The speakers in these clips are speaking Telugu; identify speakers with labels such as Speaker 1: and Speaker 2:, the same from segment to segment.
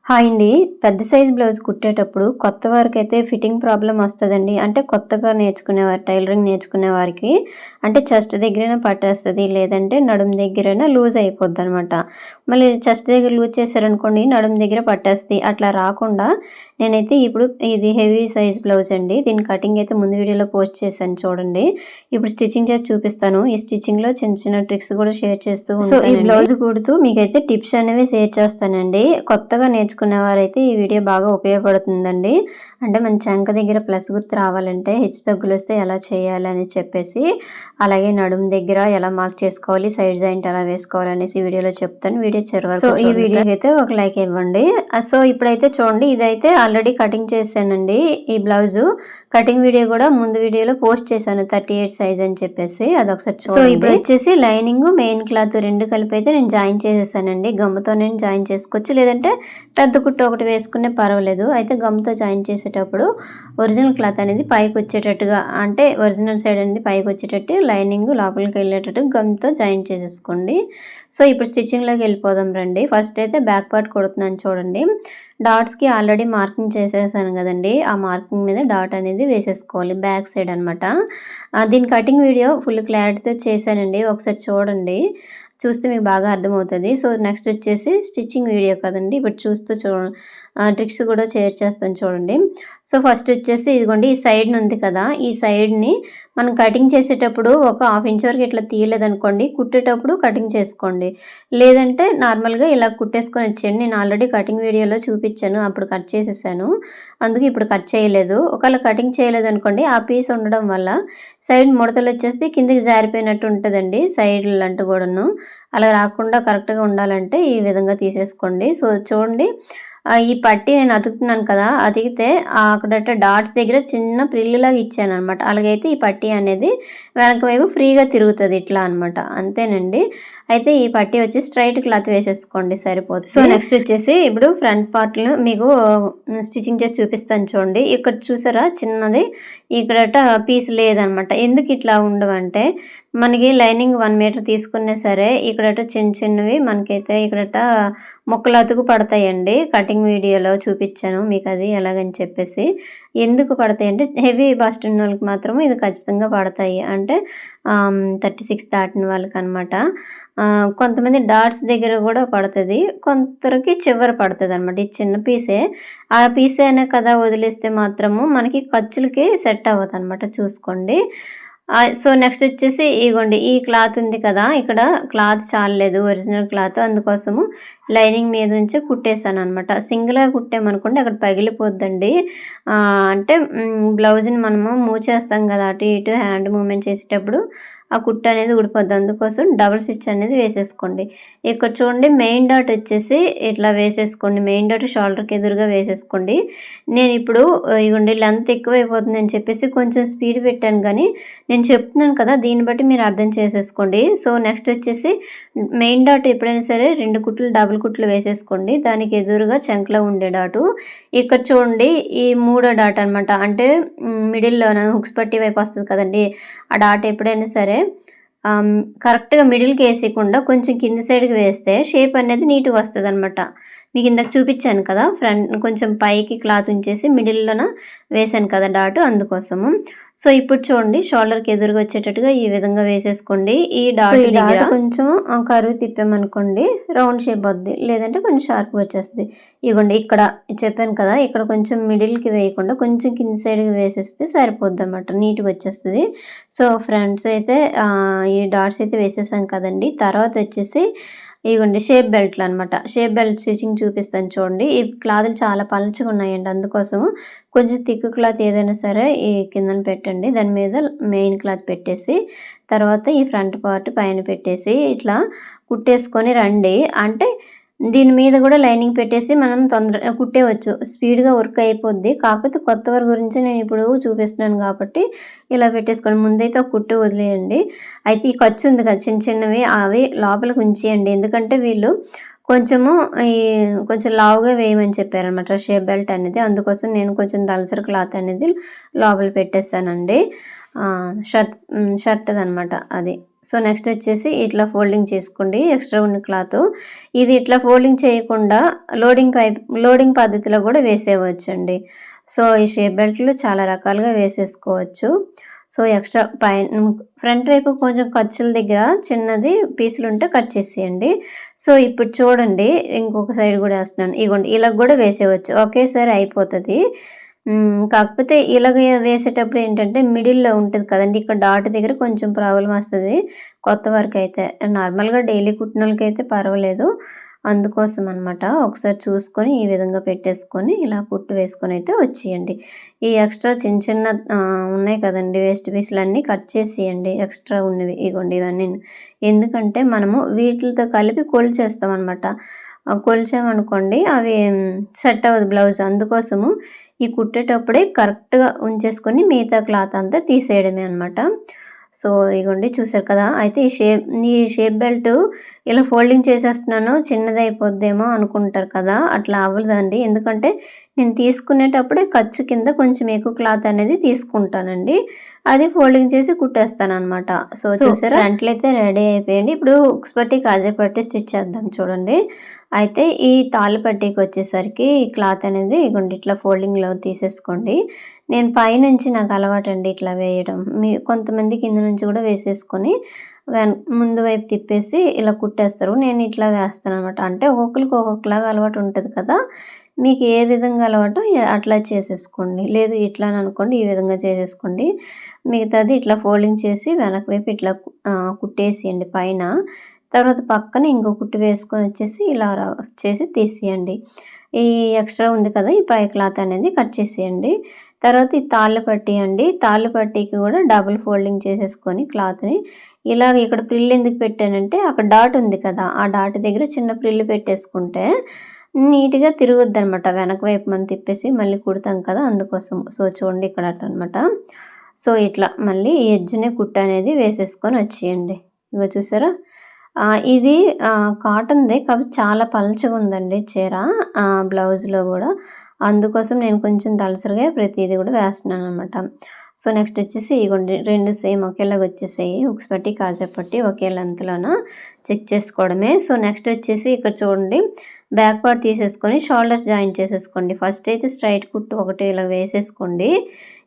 Speaker 1: హాయ్ అండి. పెద్ద సైజ్ బ్లౌజ్ కుట్టేటప్పుడు కొత్త వారికైతే ఫిట్టింగ్ ప్రాబ్లమ్ వస్తదండి. అంటే కొత్తగా నేర్చుకునేవారు టైలరింగ్ నేర్చుకునే వారికి అంటే చెస్ట్ దగ్గరైనా పట్టేస్తది. లేదంటే నడుము దగ్గరైనా లూజ్ అయిపోద్దనమాట. మళ్ళీ చెస్ట్ దగ్గర లూజ్ చేశారనుకోండి నడుము దగ్గర పట్టేస్తది. అట్లా రాకుండా నేనైతే ఇప్పుడు ఇది హెవీ సైజ్ బ్లౌజ్ అండి. దీని కటింగ్ అయితే ముందు వీడియోలో పోస్ట్ చేశాను చూడండి. ఇప్పుడు స్టిచ్చింగ్ చేసి చూపిస్తాను. ఈ స్టిచ్చింగ్‌లో చిన్న చిన్న ట్రిక్స్ కూడా షేర్ చేస్తూ ఉంటానండి. ఈ బ్లౌజ్ కుడుతూ మీకైతే టిప్స్ అనేవి షేర్ చేస్తానండి. కొత్తగా నేర్చుకునేవారైతే ఈ వీడియో బాగా ఉపయోగపడుతుందండి. అంటే మన చంక దగ్గర ప్లస్ గుర్తు రావాలంటే హెచ్చుతగ్గులొస్తే ఎలా చేయాలి అని చెప్పేసి, అలాగే నడుము దగ్గర ఎలా మార్క్ చేసుకోవాలి, సైడ్ జాయింట్ ఎలా వేసుకోవాలి అనేసి వీడియోలో చెప్తాను. వీడియో చివరి వరకు చూడండి. ఈ వీడియోకి అయితే ఒక లైక్ ఇవ్వండి. సో ఇప్పుడైతే చూడండి, ఇదైతే ఆల్రెడీ కటింగ్ చేశానండి. ఈ బ్లౌజు కటింగ్ వీడియో కూడా ముందు వీడియోలో పోస్ట్ చేశాను 38 సైజ్ అని చెప్పేసి, అదొకసారి చూడండి. సో ఇప్పుడు వచ్చేసి లైనింగ్ మెయిన్ క్లాత్ రెండు కలిపి అయితే నేను జాయిన్ చేసేసానండి. గమ్ముతో నేను జాయిన్ చేసుకోవచ్చు, లేదంటే పెద్ద కుట్టు ఒకటి వేసుకునే పర్వాలేదు. అయితే గమ్తో జాయిన్ చేసేటప్పుడు ఒరిజినల్ క్లాత్ అనేది పైకి వచ్చేటట్టుగా, అంటే ఒరిజినల్ సైడ్ అనేది పైకి వచ్చేటట్టు లైనింగ్ లోపలికి వెళ్ళేటట్టు గమ్తో జాయిన్ చేసేసుకోండి. సో ఇప్పుడు స్టిచ్చింగ్లోకి వెళ్ళిపోదాం రండి. ఫస్ట్ అయితే బ్యాక్ పార్ట్ కుడుతున్నాను చూడండి. డాట్స్కి ఆల్రెడీ మార్కింగ్ చేసేసాను కదండి. ఆ మార్కింగ్ మీద డాట్ అనేది వేసేసుకోవాలి బ్యాక్ సైడ్ అనమాట. దీని కటింగ్ వీడియో ఫుల్ క్లారిటీతో చేశానండి, ఒకసారి చూడండి. చూస్తే మీకు బాగా అర్థమవుతుంది. సో నెక్స్ట్ వచ్చేసి స్టిచ్చింగ్ వీడియో కదండి, ఇప్పుడు చూస్తూ ట్రిక్స్ కూడా షేర్ చేస్తాను చూడండి. సో ఫస్ట్ వచ్చేసి ఇదిగోండి, ఈ సైడ్ని ఉంది కదా, ఈ సైడ్ని మనం కటింగ్ చేసేటప్పుడు ఒక ½ ఇంచ్ వరకు ఇట్లా తీయలేదనుకోండి, కుట్టేటప్పుడు కటింగ్ చేసుకోండి. లేదంటే నార్మల్గా ఇలా కుట్టేసుకొని వచ్చేయండి. నేను ఆల్రెడీ కటింగ్ వీడియోలో చూపించాను, అప్పుడు కట్ చేసేసాను, అందుకే ఇప్పుడు కట్ చేయలేదు. ఒకవేళ కటింగ్ చేయలేదనుకోండి, ఆ పీస్ ఉండడం వల్ల సైడ్ ముడతలు వచ్చేసి కిందికి జారిపోయినట్టు ఉంటుందండి, సైడ్లు అంటూ కూడాను. అలా రాకుండా కరెక్ట్గా ఉండాలంటే ఈ విధంగా తీసేసుకోండి. సో చూడండి, ఈ పట్టీ నేను అతుకుతున్నాను కదా, అతికితే అక్కడ డాట్స్ దగ్గర చిన్న ప్రిల్లులాగా ఇచ్చాను అనమాట. అలాగైతే ఈ పట్టీ అనేది వెనక వైపు ఫ్రీగా తిరుగుతుంది ఇట్లా అనమాట. అంతేనండి. అయితే ఈ పట్టీ వచ్చి స్ట్రైట్ క్లాత్ వేసేసుకోండి, సరిపోతుంది. సో నెక్స్ట్ వచ్చేసి ఇప్పుడు ఫ్రంట్ పార్ట్లో మీకు స్టిచ్చింగ్ చేసి చూపిస్తాను చూడండి. ఇక్కడ చూసారా చిన్నది, ఇక్కడట పీస్ లేదనమాట. ఎందుకు ఇట్లా ఉండవంటే, మనకి లైనింగ్ 1 మీటర్ తీసుకున్నా సరే ఇక్కడట చిన్న చిన్నవి మనకైతే ఇక్కడట మొక్కలు అతుకు పడతాయండి. కటింగ్ వీడియోలో చూపించాను మీకు అది ఎలాగని చెప్పేసి. ఎందుకు పడతాయి అంటే, హెవీ బస్ట్ ఉన్న వాళ్ళకి మాత్రం ఇది ఖచ్చితంగా పడతాయి. అంటే 36 దాటిన వాళ్ళకి అనమాట. కొంతమంది డాట్స్ దగ్గర కూడా పడుతుంది, కొందరికి చివర పడుతుంది అనమాట. ఇది చిన్న పీసే, ఆ పీసే అనే కదా వదిలేస్తే మాత్రము మనకి ఖర్చులకి సెట్ అవ్వదు అనమాట, చూసుకోండి. సో నెక్స్ట్ వచ్చేసి ఇగోండి, ఈ క్లాత్ ఉంది కదా, ఇక్కడ క్లాత్ చాలలేదు ఒరిజినల్ క్లాత్, అందుకోసము లైనింగ్ మీద నుంచి కుట్టేశాను అనమాట. సింగిల్గా కుట్టామనుకోండి అక్కడ పగిలిపోద్దండి. అంటే బ్లౌజ్ని మనము మూవ్ చేస్తాం కదా, అటు ఇటు హ్యాండ్ మూవ్మెంట్ చేసేటప్పుడు ఆ కుట్టు అనేది ఊడిపోద్ది. అందుకోసం డబుల్ స్టిచ్ అనేది వేసేసుకోండి. ఇక్కడ చూడండి, మెయిన్ డాట్ వచ్చేసి ఇట్లా వేసేసుకోండి. మెయిన్ డాట్ షోల్డర్కి ఎదురుగా వేసేసుకోండి. నేను ఇప్పుడు ఇగోండి లెంత్ ఎక్కువైపోతుంది అని చెప్పేసి కొంచెం స్పీడ్ పెట్టాను, కానీ నేను చెప్తున్నాను కదా, దీన్ని బట్టి మీరు అర్థం చేసేసుకోండి. సో నెక్స్ట్ వచ్చేసి మెయిన్ డాట్ ఎప్పుడైనా సరే 2 కుట్లు డబుల్ కుట్లు వేసేసుకోండి, దానికి ఎదురుగా చంకలో ఉండే డాటు. ఇక్కడ చూడండి, ఈ 3వ డాట్ అనమాట, అంటే మిడిల్లోన హుక్స్ పట్టి వైపు వస్తుంది కదండి, ఆ డాట్ ఎప్పుడైనా సరే కరెక్ట్గా మిడిల్కి వేసేయకుండా కొంచెం కింది సైడ్కి వేస్తే షేప్ అనేది నీట్గా వస్తుంది అనమాట. మీకు ఇందాక చూపించాను కదా, ఫ్రంట్ కొంచెం పైకి క్లాత్ ఉంచేసి మిడిల్లోన వేసాను కదా డాట్, అందుకోసము. సో ఇప్పుడు చూడండి, షోల్డర్కి ఎదురుగా వచ్చేటట్టుగా ఈ విధంగా వేసేసుకోండి. ఈ డాట్ కొంచెం కరువు తిప్పామనుకోండి రౌండ్ షేప్ వద్ది, లేదంటే కొంచెం షార్ప్గా వచ్చేస్తుంది. ఇగోండి, ఇక్కడ చెప్పాను కదా, ఇక్కడ కొంచెం మిడిల్కి వేయకుండా కొంచెం కింది సైడ్కి వేసేస్తే సరిపోద్ది అనమాట, నీట్గా వచ్చేస్తుంది. సో ఫ్రంట్స్ అయితే ఈ డాట్స్ అయితే వేసేసాం కదండి. తర్వాత వచ్చేసి ఇగోండి షేప్ బెల్ట్లు అనమాట. షేప్ బెల్ట్ స్టిచ్చింగ్ చూపిస్తాను చూడండి. ఈ క్లాతులు చాలా పలుచగా ఉన్నాయండి, అందుకోసము కొంచెం థిక్ క్లాత్ ఏదైనా సరే ఈ కిందన పెట్టండి, దాని మీద మెయిన్ క్లాత్ పెట్టేసి తర్వాత ఈ ఫ్రంట్ పార్ట్ పైన పెట్టేసి ఇట్లా కుట్టేసుకొని రండి. అంటే దీని మీద కూడా లైనింగ్ పెట్టేసి మనం తొందరగా కుట్టేయవచ్చు, స్పీడ్గా వర్క్ అయిపోద్ది. కాకపోతే కొత్త వారి గురించి నేను ఇప్పుడు చూపిస్తున్నాను కాబట్టి ఇలా పెట్టేసుకోండి. ముందైతే ఒక కుట్టు వదిలేయండి. అయితే ఈ ఖర్చు ఉంది కదా చిన్న చిన్నవి, అవి లోపలికి ఉంచేయండి. ఎందుకంటే వీళ్ళు కొంచెము కొంచెం లావుగా వేయమని చెప్పారనమాట షేప్ బెల్ట్ అనేది, అందుకోసం నేను కొంచెం దళసరి క్లాత్ అనేది లోపల పెట్టేస్తానండి. షర్ట్‌దనమాట అది. సో, నెక్స్ట్ వచ్చేసి ఇట్లా ఫోల్డింగ్ చేసుకోండి ఎక్స్ట్రా ఉన్న క్లాత్. ఇది ఇట్లా ఫోల్డింగ్ చేయకుండా లోడింగ్ పద్ధతిలో కూడా వేసేయవచ్చండి. సో, ఈ షేప్ బెల్ట్‌లు చాలా రకాలుగా వేసేసుకోవచ్చు. సో, ఎక్స్ట్రా ఫ్రంట్ వైపు కొంచెం ఖర్చుల దగ్గర చిన్నది పీసులుంటే కట్ చేసేయండి. సో, ఇప్పుడు చూడండి ఇంకొక సైడ్ కూడా వేస్తున్నాను. ఇగోండి ఇలా కూడా వేసేయవచ్చు. ఒకేసారి అయిపోతది. కాకపోతే ఇలాగ వేసేటప్పుడు ఏంటంటే మిడిల్‌లో ఉంటది కదండీ! ఇక్కడ డాట్ దగ్గర కొంచెం ప్రాబ్లమ్ వస్తది. కొత్త వారికైతే. నార్మల్‌గా డైలీ కుట్టినోళ్ళకైతే పర్వాలేదు. అందుకోసం అనమాట. ఒకసారి చూసుకొని ఈ విధంగా పెట్టేసుకొని ఇలా కుట్టు వేసుకొనైతే వచ్చేయండి. ఈ ఎక్స్ట్రా చిన్న చిన్న ఉన్నాయి కదండీ! వేస్ట్ పీసులన్నీ కట్ చేసేయండి. ఎక్స్ట్రా ఉన్నవి ఇగోండి ఇవన్నీను. ఎందుకంటే మనము వీటిలతో కలిపి కొలిచేస్తామనమాట. కొలిచామనుకోండి అవి సెట్ అవ్వదు బ్లౌజ్. అందుకోసము ఈ కుట్టేటప్పుడే కరెక్ట్‌గా ఉంచేసుకొని మిగతా క్లాత్ అంతా తీసేయడమే అనమాట. సో, ఇగోండి చూసారు కదా! అయితే ఈ షేప్ బెల్ట్ ఇలా ఫోల్డింగ్ చేసేస్తున్నాను చిన్నదయిపోద్దేమో అనుకుంటారు కదా! అట్లా అవ్వదండి. ఎందుకంటే నేను తీసుకునేటప్పుడే ఖర్చు కింద కొంచెం ఎక్కువ క్లాత్ అనేది తీసుకుంటానండి. అది ఫోల్డింగ్ చేసి కుట్టేస్తాననమాట. సో, చూసారా ఫ్రంట్‌లో అయితే రెడీ అయిపోయింది. ఇప్పుడు హుక్స్ పట్టి, కాజా పట్టి స్టిచ్ చేద్దాం చూడండి. అయితే ఈ తాళ్ళు పట్టీకొచ్చేసరికి ఈ క్లాత్ అనేది ఇగోండి ఇట్లా ఫోల్డింగ్‌లో తీసేసుకోండి. నేను పైనుంచి నాకు అలవాటండి ఇట్లా వేయడం. కొంతమంది కింద నుంచి కూడా వేసేసుకొని ముందు వైపు తిప్పేసి ఇలా కుట్టేస్తారు. నేను ఇట్లా వేస్తాననమాట. అంటే ఒక్కొక్కరికి ఒక్కొక్కలాగా అలవాటు ఉంటది కదా! మీకు ఏ విధంగా అలవాటో అట్లా చేసేసుకోండి. లేదు ఇట్లా అనుకోండి ఈ విధంగా చేసేసుకోండి. మిగతాది ఇట్లా ఫోల్డింగ్ చేసి వెనక వైపు ఇట్లా కుట్టేసేయండి పైన. తర్వాత పక్కన ఇంకో కుట్టు వేసుకొనొచ్చేసి ఇలా చేసి తీసేయండి. ఈ ఎక్స్ట్రా ఉంది కదా! ఈ పై క్లాత్ అనేది కట్ చేసేయండి. తర్వాత ఈ తాళ్ళు పట్టీ అండి. తాళ్ళు పట్టీకి కూడా డబుల్ ఫోల్డింగ్ చేసేసుకొని క్లాత్‌ని ఇలాగ ఇక్కడ ప్రిల్ ఎందుకు పెట్టానంటే అక్కడ డాట్ ఉంది కదా! ఆ డాట్ దగ్గర చిన్న ప్రిల్ పెట్టేసుకుంటే నీట్‌గా తిరుగుద్దనమాట. వెనక వైపు మనం తిప్పేసి మళ్ళీ కుడతాం కదా! అందుకోసం. సో, చూడండి ఇక్కడ అట్లనమాట. సో, ఇట్లా మళ్ళీ ఈ ఎడ్జ్‌ని కుట్టనేది వేసేసుకొని వచ్చేయండి. ఇగో చూసారా? ఇది కాటన్‌దే కాకపోతే చాలా పల్చగుందండి చీర. బ్లౌజ్‌లో గూడా. అందుకోసం నేను కొంచెం దళసరిగా ప్రతీది గూడా వేస్తున్నాననమాట. సో, నెక్స్ట్ వచ్చేసి ఇగోండి 2 సేమ్ ఒకేలాగా వచ్చేసాయి. హుక్స్ పట్టి, కాజా పట్టి ఒకే లెంత్‌లోన చెక్ చేసుకోవడమే. సో, నెక్స్ట్ వచ్చేసి ఇక్కడ చూడండి బ్యాక్ పార్ట్ తీసేసుకొని షోల్డర్స్ జాయిన్ చేసేసుకోండి. ఫస్ట్ అయితే స్ట్రైట్ కుట్టు ఒకటి ఇలా వేసేసుకోండి.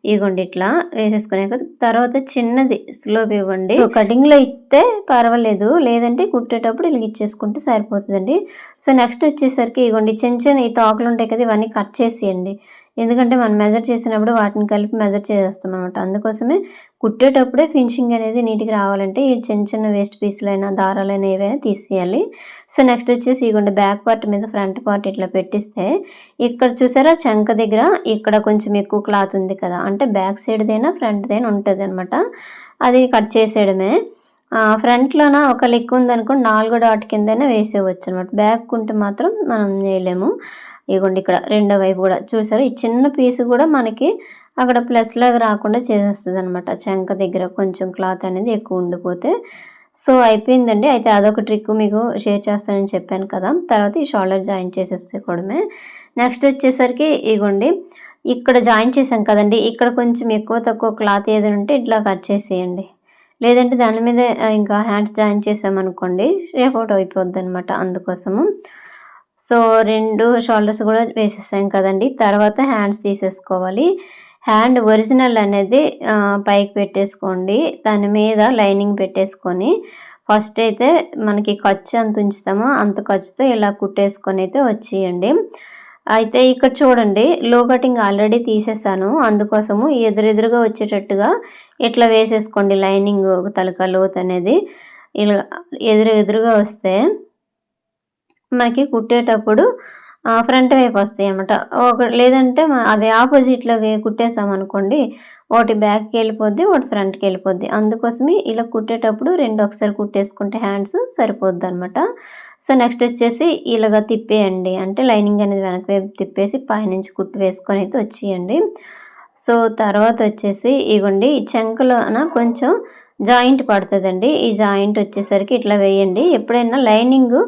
Speaker 1: ఇగోండి ఇట్లా వేసేసుకున్నాక తర్వాత చిన్నది స్లోప్ ఇవ్వండి. సో, కటింగ్‌లో ఇస్తే పర్వాలేదు. లేదంటే కుట్టేటప్పుడు ఇలాగ ఇచ్చేసుకుంటే సరిపోతుందండి. సో, నెక్స్ట్ వచ్చేసరికి ఇగోండి చిన్న చిన్న ఈ తోకలు ఉంటాయి కదా! ఇవన్నీ కట్ చేసేయండి. ఎందుకంటే మనం మెజర్ చేసినప్పుడు వాటిని కలిపి మెజర్ చేసేస్తామనమాట. అందుకోసమే కుట్టేటప్పుడే ఫినిషింగ్ అనేది నీట్‌గా రావాలంటే ఈ చిన్న చిన్న వేస్ట్ పీసులైనా, దారాలైనా ఏవైనా తీసేయాలి. సో, నెక్స్ట్ వచ్చేసి ఇగోండి బ్యాక్ పార్ట్ మీద ఫ్రంట్ పార్ట్ ఇట్లా పెట్టిస్తే ఇక్కడ చూసారా చంక దగ్గర ఇక్కడ కొంచెం ఎక్కువ క్లాత్ ఉంది కదా! అంటే బ్యాక్ సైడ్‌దైనా, ఫ్రంట్‌దైనా ఉంటదనమాట. అది కట్ చేసేయడమే. ఫ్రంట్‌లోన ఒకవేళ ఎక్కువ ఉందనుకోండి 4 డాట్ కిందైనా వేసేయవచ్చనమాట. బ్యాక్ ఉంటే మాత్రం మనం చేయలేము. ఇగోండి ఇక్కడ రెండో వైపు కూడా చూసారా ఈ చిన్న పీస్ కూడా మనకి అక్కడ ప్లస్ లాగా రాకుండా చేసేస్తదనమాట. చంక దగ్గర కొంచెం క్లాత్ అనేది ఎక్కువ ఉండిపోతే. సో, అయిపోయిందండి. అయితే అదొక ట్రిక్ మీకు షేర్ చేస్తానని చెప్పాను కదా! తర్వాత ఈ షోల్డర్ జాయిన్ చేసేసుకోవడమే. నెక్స్ట్ వచ్చేసరికి ఇగోండి ఇక్కడ జాయిన్ చేసాం కదండీ! ఇక్కడ కొంచెం ఎక్కువ తక్కువ క్లాత్ ఏదైనా ఉంటే ఇట్లా కట్ చేసేయండి. లేదంటే దాని మీదే ఇంకా హ్యాండ్స్ జాయిన్ చేసామనుకోండి షేప్ అవుట్ అయిపోద్దనమాట. అందుకోసము. సో, 2 షోల్డర్స్ కూడా వేసేసాం కదండీ! తర్వాత హ్యాండ్స్ తీసేసుకోవాలి. హ్యాండ్ ఒరిజినల్ అనేది పైకి పెట్టేసుకోండి. దాని మీద లైనింగ్ పెట్టేసుకొని ఫస్ట్ అయితే మనకి ఖర్చు ఎంత ఉంచుతామో అంత ఖర్చుతో ఇలా కుట్టేసుకొని అయితే వచ్చేయండి. అయితే ఇక్కడ చూడండి లో కటింగ్ ఆల్రెడీ తీసేసాను. అందుకోసము ఎదురెదురుగా వచ్చేటట్టుగా ఇట్లా వేసేసుకోండి లైనింగ్ తలక లోతు అనేది. ఇలా ఎదురుగా వస్తే మనకి కుట్టేటప్పుడు ఫ్రంట్ వైపు వస్తాయన్నమాట. లేదంటే అవి ఆపోజిట్‌లోకి కుట్టేసామనుకోండి ఒకటి బ్యాక్‌కి వెళ్ళిపోద్ది, ఒకటి ఫ్రంట్‌కి వెళ్ళిపోద్ది. అందుకోసమే ఇలా కుట్టేటప్పుడు 2 ఒకసారి కుట్టేసుకుంటే హ్యాండ్స్ సరిపోద్దనమాట. సో, నెక్స్ట్ వచ్చేసి ఇలాగ తిప్పేయండి. అంటే లైనింగ్ అనేది వెనక వైపు తిప్పేసి పైనుంచి కుట్టు వేసుకొని అయితే వచ్చేయండి. సో, తర్వాత వచ్చేసి ఇగోండి ఈ చంకలోన కొంచెం జాయింట్ పడతదండి. ఈ జాయింట్ వచ్చేసరికి ఇట్లా వేయండి. ఎప్పుడైనా లైనింగ్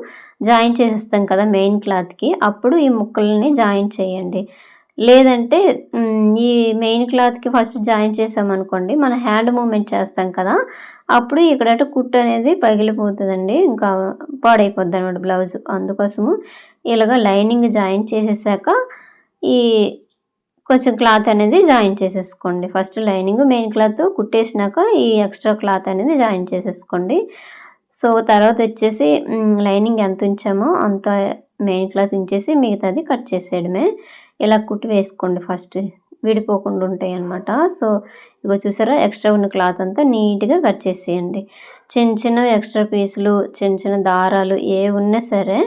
Speaker 1: జాయిన్ చేసేస్తాం కదా మెయిన్ క్లాత్‌కి. అప్పుడు ఈ ముక్కలని జాయిన్ చేయండి. లేదంటే ఈ మెయిన్ క్లాత్‌కి ఫస్ట్ జాయిన్ చేసామనుకోండి, మన హ్యాండ్ మూవ్‌మెంట్ చేస్తాం కదా! అప్పుడు ఇక్కడ కుట్టు అనేది పగిలిపోతదండి. ఇంకా పాడైపోద్దనమాట బ్లౌజు. అందుకోసము ఇలాగ లైనింగ్ జాయిన్ చేసేసాక ఈ కొంచెం క్లాత్ అనేది జాయిన్ చేసేసుకోండి. ఫస్ట్ లైనింగ్, మెయిన్ క్లాత్ కుట్టేసినాక ఈ ఎక్స్‌ట్రా క్లాత్ అనేది జాయిన్ చేసేసుకోండి. సో, తర్వాతొచ్చేసి లైనింగ్ ఎంత ఉంచామో అంత మెయిన్ క్లాత్ ఉంచేసి మిగతాది కట్ చేసేయడమే. ఇలా కుట్టి వేసుకోండి ఫస్ట్. విడిపోకుండా ఉంటాయన్నమాట. సో, ఇగో చూసారా ఎక్స్‌ట్రా ఉన్న క్లాత్ అంతా నీట్‌గా కట్ చేసేయండి. చిన్న చిన్నవి ఎక్స్‌ట్రా పీసులు, చిన్న చిన్న దారాలు ఏవున్నా సరే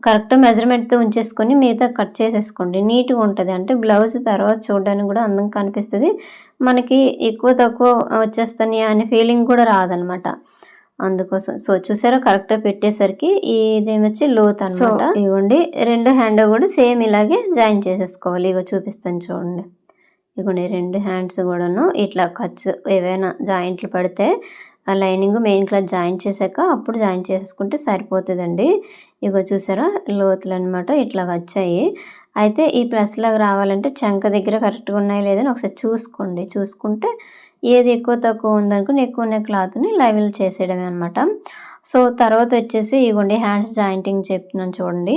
Speaker 1: కరెక్ట్ మెజర్‌మెంట్‌తో ఉంచేసుకొని మిగతా కట్ చేసేసుకోండి. నీట్‌గా ఉంటది. అంటే బ్లౌజ్ తర్వాత చూడడానికి కూడా అందంగా కనిపిస్తది. మనకి ఎక్కువ తక్కువ వచ్చేస్తున్నాయి అనే ఫీలింగ్ కూడా రాదనమాట. అందుకోసం. సో, చూసారా కరెక్ట్‌గా పెట్టేసరికి ఇదేమొచ్చి లోతనమాట. ఇగోండి 2 హ్యాండ్ కూడా సేమ్ ఇలాగే జాయిన్ చేసేసుకోవాలి. ఇగో చూపిస్తాను చూడండి. ఇగోండి 2 హ్యాండ్స్ కూడాను ఇట్లా కట్స్ ఏవైనా జాయింట్లు పడితే ఆ లైనింగ్ మెయిన్ క్లాత్ జాయిన్ చేశాక అప్పుడు జాయిన్ చేసేసుకుంటే సరిపోతుందండి. ఇగో చూసారా లోతులనమాట ఇట్లాగ వచ్చాయి. అయితే ఈ ప్లస్‌లాగా రావాలంటే చంక దగ్గర కరెక్ట్‌గా ఉన్నాయో లేదని ఒకసారి చూసుకోండి. చూసుకుంటే ఏది ఎక్కువ తక్కువ ఉందనుకుని ఎక్కువ ఉన్న క్లాత్‌ని లెవెల్ చేసేయడమే అనమాట. సో, తర్వాతొచ్చేసి ఇగోండి హ్యాండ్స్ జాయింటింగ్ చెప్తున్నాను చూడండి.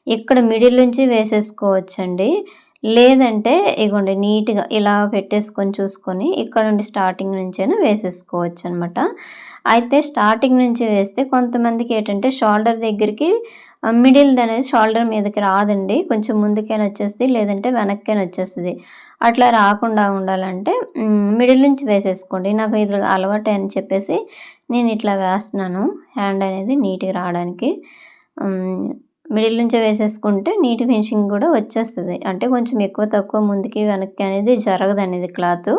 Speaker 1: ఇక్కడ మిడిల్ నుంచి వేసేసుకోవచ్చండి. లేదంటే ఇగోండి నీట్‌గా ఇలా పెట్టేసుకొని చూసుకొని ఇక్కడ నుండి స్టార్టింగ్ నుంచైనా వేసేసుకోవచ్చనమాట. అయితే స్టార్టింగ్ నుంచి వేస్తే కొంతమందికి ఏంటంటే షోల్డర్ దగ్గరికి మిడిల్‌దనేది షోల్డర్ మీదకి రాదండి. కొంచెం ముందుకైనా వచ్చేస్తది. లేదంటే వెనక్కైనా వచ్చేస్తది. అట్లా రాకుండా ఉండాలంటే మిడిల్ నుంచి వేసేసుకోండి. నాకు ఇది అలవాటే అని చెప్పేసి నేను ఇట్లా వేస్తున్నాను. హ్యాండ్ అనేది నీట్‌గా రావడానికి. మిడిల్ నుంచే వేసేసుకుంటే నీట్ ఫినిషింగ్ కూడా వచ్చేస్తది. అంటే కొంచెం ఎక్కువ తక్కువ ముందుకి వెనక్కి అనేది జరగదనేది క్లాతు.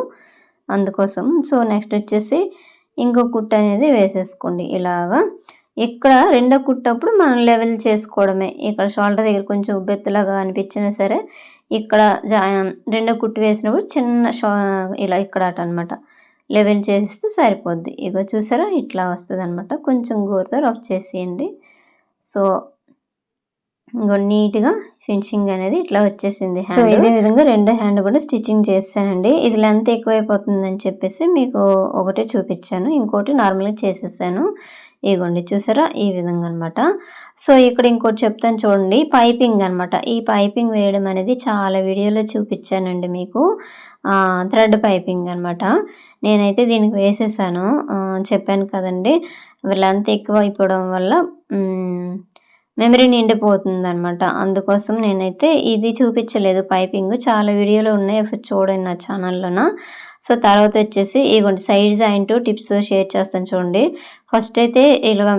Speaker 1: అందుకోసం. సో, నెక్స్ట్ వచ్చేసి ఇంకో కుట్టు అనేది వేసేసుకోండి ఇలాగా. ఇక్కడ రెండో కుట్టప్పుడు మనం లెవెల్ చేసుకోవడమే. ఇక్కడ షోల్డర్ దగ్గర కొంచెం ఉబ్బెత్తులాగా అనిపించినా సరే ఇక్కడ రెండో కుట్టు వేసినప్పుడు చిన్న ఇలా ఇక్కడటనమాట. లెవెల్ చేసేస్తే సరిపోద్ది. ఇగో చూసారా ఇట్లా వస్తదనమాట. కొంచెం గోరుతో రఫ్ చేసేయండి. సో, ఇంగో నీట్‌గా ఫినిషింగ్ అనేది ఇట్లా వచ్చేసింది హ్యాండ్. సో, ఇదే విధంగా రెండో హ్యాండ్ కూడా స్టిచ్చింగ్ చేశానండి. ఇది లెంత్ ఎక్కువైపోతుందని చెప్పేసి మీకు ఒకటే చూపించాను. ఇంకోటి నార్మల్‌గా చేసేసాను. ఇగోండి చూసారా ఈ విధంగా అనమాట. సో, ఇక్కడ ఇంకోటి చెప్తాను చూడండి. పైపింగ్ అనమాట. ఈ పైపింగ్ వేయడం అనేది చాలా వీడియోలో చూపించానండి మీకు. థ్రెడ్ పైపింగ్ అనమాట. నేనైతే దీనికి వేసేసాను. చెప్పాను కదండీ! లెంత్ ఎక్కువ అయిపోవడం వల్ల మెమరీ నిండిపోతుందనమాట. అందుకోసం నేనైతే ఇది చూపించలేదు పైపింగ్. చాలా వీడియోలు ఉన్నాయి. ఒకసారి చూడండి నా ఛానల్‌లోన. సో, తర్వాత వచ్చేసి ఇగోండి సైడ్ జాయింట్ టిప్స్ షేర్ చేస్తాను చూడండి. ఫస్ట్ అయితే ఇలాగ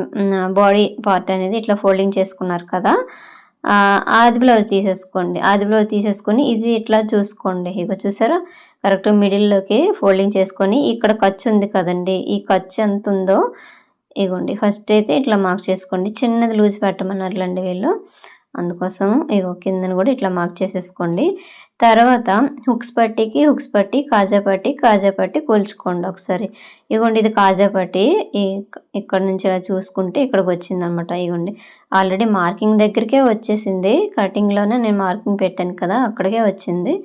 Speaker 1: బాడీ పార్ట్ అనేది ఇట్లా ఫోల్డింగ్ చేసుకున్నారు కదా! ఆది బ్లౌజ్ తీసేసుకోండి. ఆది బ్లౌజ్ తీసేసుకొని ఇది ఇట్లా చూసుకోండి. ఇగో చూసారా కరెక్ట్ మిడిల్‌లోకి ఫోల్డింగ్ చేసుకొని ఇక్కడ ఖర్చు ఉంది కదండీ! ఈ ఖర్చు ఎంతుందో ఇగోండి ఫస్ట్ అయితే ఇట్లా మార్క్ చేసుకోండి. చిన్నది లూజ్ పెట్టమన్నారులెండి వీళ్ళు. అందుకోసం ఇగో కిందన కూడా ఇట్లా మార్క్ చేసేసుకోండి. తర్వాత హుక్స్ పట్టి, కాజా పట్టి కొలుచుకోండి ఒకసారి. ఇగోండి ఇది కాజా పట్టి ఇక్కడ నుంచి ఇలా చూసుకుంటే ఇక్కడికొచ్చిందనమాట. ఇగోండి ఆల్రెడీ మార్కింగ్ దగ్గరికే వచ్చేసింది. కటింగ్‌లోనే నేను మార్కింగ్ పెట్టాను కదా! అక్కడికే వచ్చింది.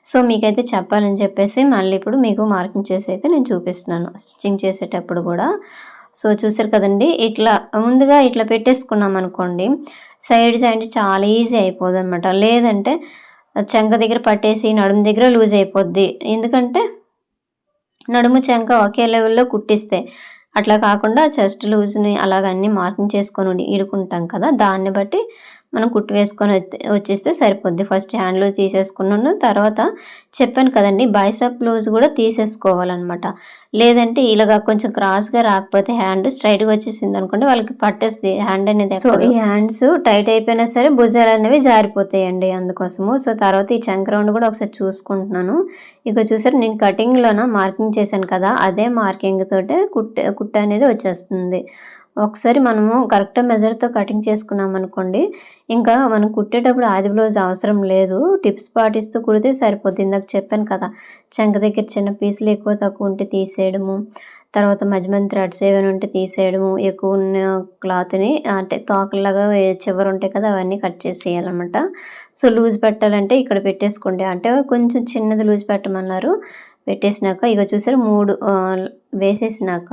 Speaker 1: సో, మీకైతే చెప్పాలని చెప్పేసి మళ్ళీ ఇప్పుడు మీకు మార్కింగ్ చేసి అయితే నేను చూపిస్తున్నాను. స్టిచ్చింగ్ చేసేటప్పుడు కూడా. సో, చూసారు కదండీ! ఇట్లా ముందుగా ఇట్లా పెట్టేసుకున్నామనుకోండి సైడ్ జాయింట్ చాలా ఈజీ అయిపోదనమాట. లేదంటే చంక దగ్గర పట్టేసి నడుము దగ్గర లూజ్ అయిపోద్ది. ఎందుకంటే నడుము చంక ఒకే లెవెల్‌లో కుట్టిస్తే. అట్లా కాకుండా చెస్ట్ లూజ్‌ని అలాగ అన్నీ మార్కింగ్ చేసుకొని ఇడుకుంటాం కదా! దాన్ని బట్టి మనం కుట్టు వేసుకొని వచ్చేస్తే సరిపోద్ది. ఫస్ట్ హ్యాండ్ లూజ్ తీసేసుకున్నాను. తర్వాత చెప్పాను కదండీ బైసెప్ లూజ్ కూడా తీసేసుకోవాలనమాట. లేదంటే ఇలాగ కొంచెం క్రాస్‌గా రాకపోతే హ్యాండ్ స్ట్రైట్‌గా వచ్చేసిందనుకోండి వాళ్ళకి పట్టేస్తది హ్యాండ్ అనేది. సో, ఈ హ్యాండ్స్ టైట్ అయిపోయినా సరే భుజాలనేవి జారిపోతాయండి అందుకోసము. సో, తర్వాత ఈ చంక రౌండ్ కూడా ఒకసారి చూసుకుంటున్నాను. ఇక చూసారు నేను కటింగ్‌లోన మార్కింగ్ చేశాను కదా! అదే మార్కింగ్ తోటే కుట్టు అనేది వచ్చేస్తుంది. ఒకసారి మనము కరెక్ట్ మెజర్‌తో కటింగ్ చేసుకున్నామనుకోండి ఇంకా మనం కుట్టేటప్పుడు ఆది బ్లౌజ్ అవసరం లేదు. టిప్స్ పాటిస్తూ కుడితే సరిపోద్ది. ఇందాక చెప్పాను కదా! చంక దగ్గర చిన్న పీసులు ఎక్కువ తక్కువ ఉంటే తీసేయడము. తర్వాత మధ్య మధ్య థ్రెడ్స్ ఏమైనా ఉంటే తీసేయడము, ఎక్కువ ఉన్న క్లాత్‌ని అంటే తోకల్లాగా చివర ఉంటాయి కదా! అవన్నీ కట్ చేసేయాలనమాట. సో, లూజ్ పెట్టాలంటే ఇక్కడ పెట్టేసుకోండి. అంటే కొంచెం చిన్నది లూజ్ పెట్టమన్నారు. పెట్టేసినాక ఇగో చూసారా 3 వేసేసినాక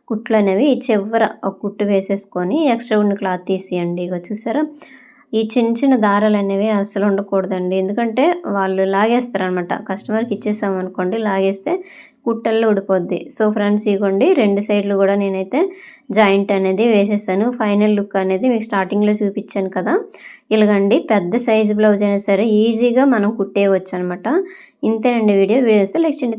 Speaker 1: కుట్లనేవి చివర ఒక కుట్టు వేసేసుకొని ఎక్స్ట్రా ఉన్న క్లాత్ తీసేయండి. ఇగో చూసారా? ఈ చిన్న చిన్న దారాలనేవి అస్సలు ఉండకూడదండి. ఎందుకంటే వాళ్ళు లాగేస్తారనమాట. కస్టమర్‌కి ఇచ్చేసామనుకోండి లాగేస్తే కుట్టల్లో ఊడిపోద్ది. సో, ఫ్రెండ్స్ ఇగోండి 2 సైడ్‌లు గూడా నేనైతే జాయింట్ అనేది వేసేసాను. ఫైనల్ లుక్ అనేది మీకు స్టార్టింగ్‌లో చూపిచ్చాను కదా! ఇలాగండి పెద్ద సైజు బ్లౌజ్ అయినా సరే ఈజీగా మనం కుట్టేయవచ్చనమాట. ఇంతేనండి వీడియో. వీడియో నచ్చితే లైక్ చేయండి.